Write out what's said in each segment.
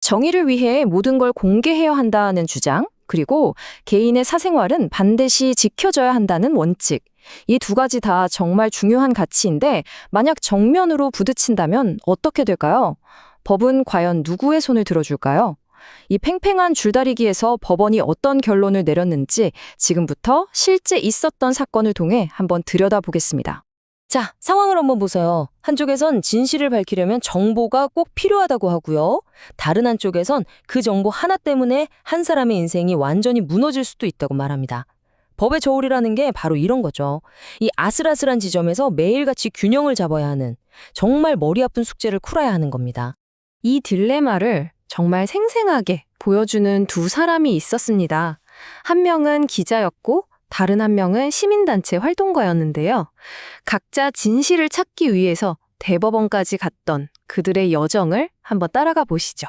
정의를 위해 모든 걸 공개해야 한다는 주장, 그리고 개인의 사생활은 반드시 지켜져야 한다는 원칙. 이 두 가지 다 정말 중요한 가치인데 만약 정면으로 부딪힌다면 어떻게 될까요? 법은 과연 누구의 손을 들어줄까요? 이 팽팽한 줄다리기에서 법원이 어떤 결론을 내렸는지 지금부터 실제 있었던 사건을 통해 한번 들여다보겠습니다. 자, 상황을 한번 보세요. 한쪽에선 진실을 밝히려면 정보가 꼭 필요하다고 하고요. 다른 한쪽에선 그 정보 하나 때문에 한 사람의 인생이 완전히 무너질 수도 있다고 말합니다. 법의 저울이라는 게 바로 이런 거죠. 이 아슬아슬한 지점에서 매일같이 균형을 잡아야 하는, 정말 머리 아픈 숙제를 풀어야 하는 겁니다. 이 딜레마를 정말 생생하게 보여주는 두 사람이 있었습니다. 한 명은 기자였고 다른 한 명은 시민단체 활동가였는데요. 각자 진실을 찾기 위해서 대법원까지 갔던 그들의 여정을 한번 따라가 보시죠.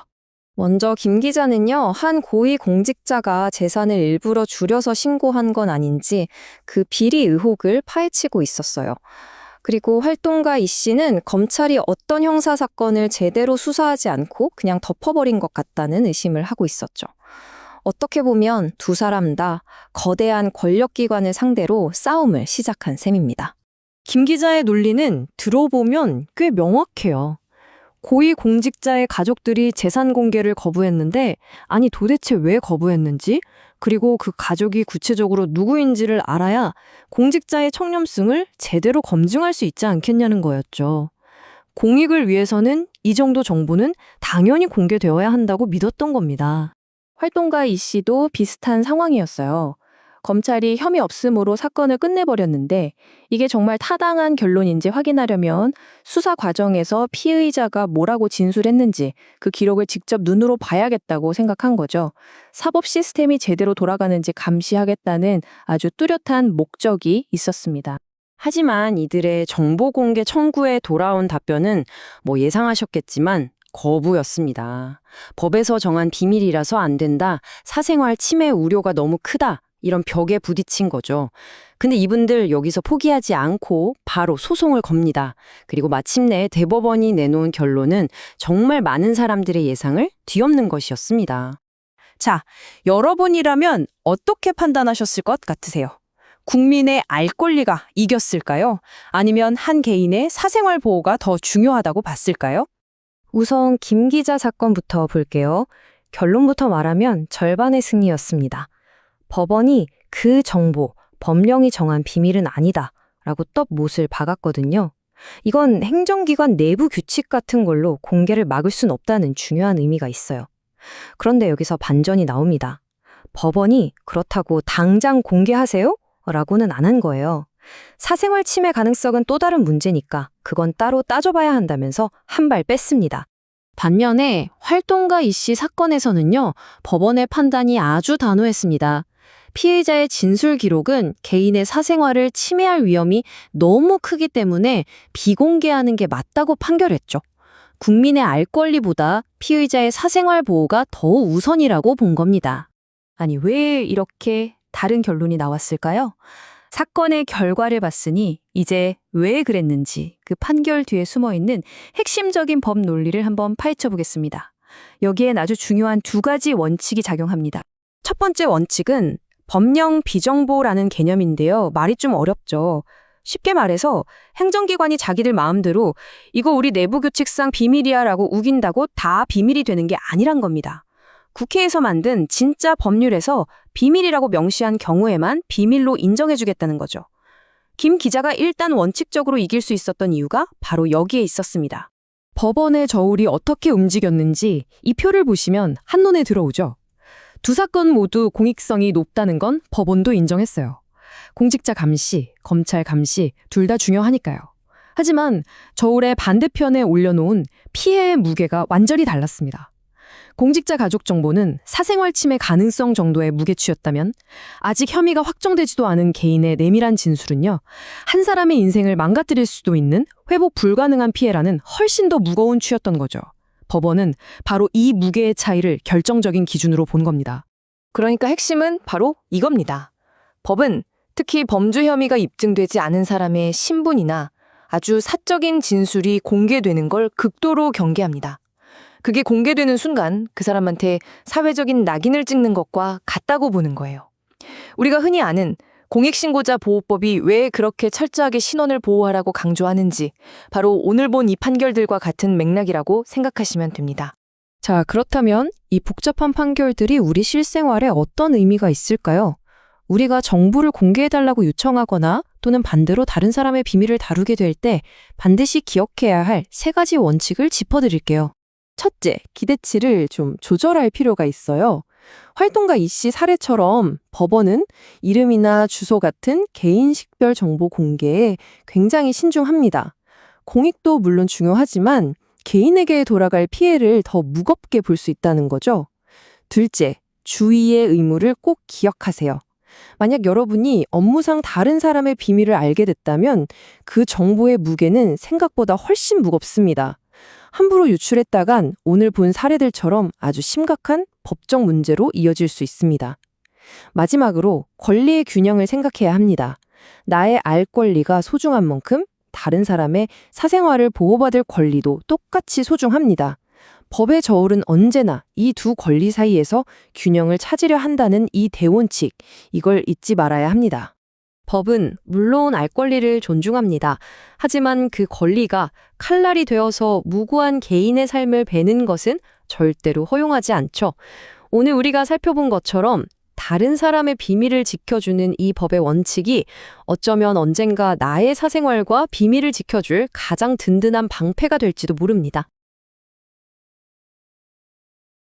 먼저 김 기자는요, 한 고위 공직자가 재산을 일부러 줄여서 신고한 건 아닌지 그 비리 의혹을 파헤치고 있었어요. 그리고 활동가 이 씨는 검찰이 어떤 형사 사건을 제대로 수사하지 않고 그냥 덮어버린 것 같다는 의심을 하고 있었죠. 어떻게 보면 두 사람 다 거대한 권력기관을 상대로 싸움을 시작한 셈입니다. 김 기자의 논리는 들어보면 꽤 명확해요. 고위 공직자의 가족들이 재산 공개를 거부했는데, 아니 도대체 왜 거부했는지, 그리고 그 가족이 구체적으로 누구인지를 알아야 공직자의 청렴성을 제대로 검증할 수 있지 않겠냐는 거였죠. 공익을 위해서는 이 정도 정보는 당연히 공개되어야 한다고 믿었던 겁니다. 활동가 이 씨도 비슷한 상황이었어요. 검찰이 혐의 없음으로 사건을 끝내버렸는데 이게 정말 타당한 결론인지 확인하려면 수사 과정에서 피의자가 뭐라고 진술했는지 그 기록을 직접 눈으로 봐야겠다고 생각한 거죠. 사법 시스템이 제대로 돌아가는지 감시하겠다는 아주 뚜렷한 목적이 있었습니다. 하지만 이들의 정보 공개 청구에 돌아온 답변은 예상하셨겠지만 거부였습니다. 법에서 정한 비밀이라서 안 된다. 사생활 침해 우려가 너무 크다. 이런 벽에 부딪힌 거죠. 근데 이분들 여기서 포기하지 않고 바로 소송을 겁니다. 그리고 마침내 대법원이 내놓은 결론은 정말 많은 사람들의 예상을 뒤엎는 것이었습니다. 자, 여러분이라면 어떻게 판단하셨을 것 같으세요? 국민의 알 권리가 이겼을까요? 아니면 한 개인의 사생활 보호가 더 중요하다고 봤을까요? 우선 김 기자 사건부터 볼게요. 결론부터 말하면 절반의 승리였습니다. 법원이 그 정보, 법령이 정한 비밀은 아니다 라고 떡 못을 박았거든요. 이건 행정기관 내부 규칙 같은 걸로 공개를 막을 순 없다는 중요한 의미가 있어요. 그런데 여기서 반전이 나옵니다. 법원이 그렇다고 당장 공개하세요? 라고는 안 한 거예요. 사생활 침해 가능성은 또 다른 문제니까 그건 따로 따져봐야 한다면서 한 발 뺐습니다. 반면에 활동가 이 씨 사건에서는요, 법원의 판단이 아주 단호했습니다. 피해자의 진술 기록은 개인의 사생활을 침해할 위험이 너무 크기 때문에 비공개하는 게 맞다고 판결했죠. 국민의 알 권리보다 피의자의 사생활 보호가 더 우선이라고 본 겁니다. 아니, 왜 이렇게 다른 결론이 나왔을까요? 사건의 결과를 봤으니 이제 왜 그랬는지 그 판결 뒤에 숨어있는 핵심적인 법 논리를 한번 파헤쳐 보겠습니다. 여기엔 아주 중요한 두 가지 원칙이 작용합니다. 첫 번째 원칙은 법령 비정보라는 개념인데요. 말이 좀 어렵죠. 쉽게 말해서 행정기관이 자기들 마음대로 이거 우리 내부 규칙상 비밀이야 라고 우긴다고 다 비밀이 되는 게 아니란 겁니다. 국회에서 만든 진짜 법률에서 비밀이라고 명시한 경우에만 비밀로 인정해주겠다는 거죠. 김 기자가 일단 원칙적으로 이길 수 있었던 이유가 바로 여기에 있었습니다. 법원의 저울이 어떻게 움직였는지 이 표를 보시면 한눈에 들어오죠. 두 사건 모두 공익성이 높다는 건 법원도 인정했어요. 공직자 감시, 검찰 감시 둘 다 중요하니까요. 하지만 저울의 반대편에 올려놓은 피해의 무게가 완전히 달랐습니다. 공직자 가족 정보는 사생활 침해 가능성 정도의 무게추였다면 아직 혐의가 확정되지도 않은 개인의 내밀한 진술은요, 한 사람의 인생을 망가뜨릴 수도 있는 회복 불가능한 피해라는 훨씬 더 무거운 추였던 거죠. 법원은 바로 이 무게의 차이를 결정적인 기준으로 본 겁니다. 그러니까 핵심은 바로 이겁니다. 법은 특히 범죄 혐의가 입증되지 않은 사람의 신분이나 아주 사적인 진술이 공개되는 걸 극도로 경계합니다. 그게 공개되는 순간 그 사람한테 사회적인 낙인을 찍는 것과 같다고 보는 거예요. 우리가 흔히 아는 공익신고자 보호법이 왜 그렇게 철저하게 신원을 보호하라고 강조하는지 바로 오늘 본 이 판결들과 같은 맥락이라고 생각하시면 됩니다. 자, 그렇다면 이 복잡한 판결들이 우리 실생활에 어떤 의미가 있을까요? 우리가 정보를 공개해달라고 요청하거나 또는 반대로 다른 사람의 비밀을 다루게 될 때 반드시 기억해야 할 3가지 원칙을 짚어드릴게요. 첫째, 기대치를 좀 조절할 필요가 있어요. 활동가 이 씨 사례처럼 법원은 이름이나 주소 같은 개인 식별 정보 공개에 굉장히 신중합니다. 공익도 물론 중요하지만 개인에게 돌아갈 피해를 더 무겁게 볼 수 있다는 거죠. 둘째, 주의의 의무를 꼭 기억하세요. 만약 여러분이 업무상 다른 사람의 비밀을 알게 됐다면 그 정보의 무게는 생각보다 훨씬 무겁습니다. 함부로 유출했다간 오늘 본 사례들처럼 아주 심각한 법적 문제로 이어질 수 있습니다. 마지막으로 권리의 균형을 생각해야 합니다. 나의 알 권리가 소중한 만큼 다른 사람의 사생활을 보호받을 권리도 똑같이 소중합니다. 법의 저울은 언제나 이 두 권리 사이에서 균형을 찾으려 한다는 이 대원칙, 이걸 잊지 말아야 합니다. 법은 물론 알 권리를 존중합니다. 하지만 그 권리가 칼날이 되어서 무고한 개인의 삶을 베는 것은 절대로 허용하지 않죠. 오늘 우리가 살펴본 것처럼 다른 사람의 비밀을 지켜주는 이 법의 원칙이 어쩌면 언젠가 나의 사생활과 비밀을 지켜줄 가장 든든한 방패가 될지도 모릅니다.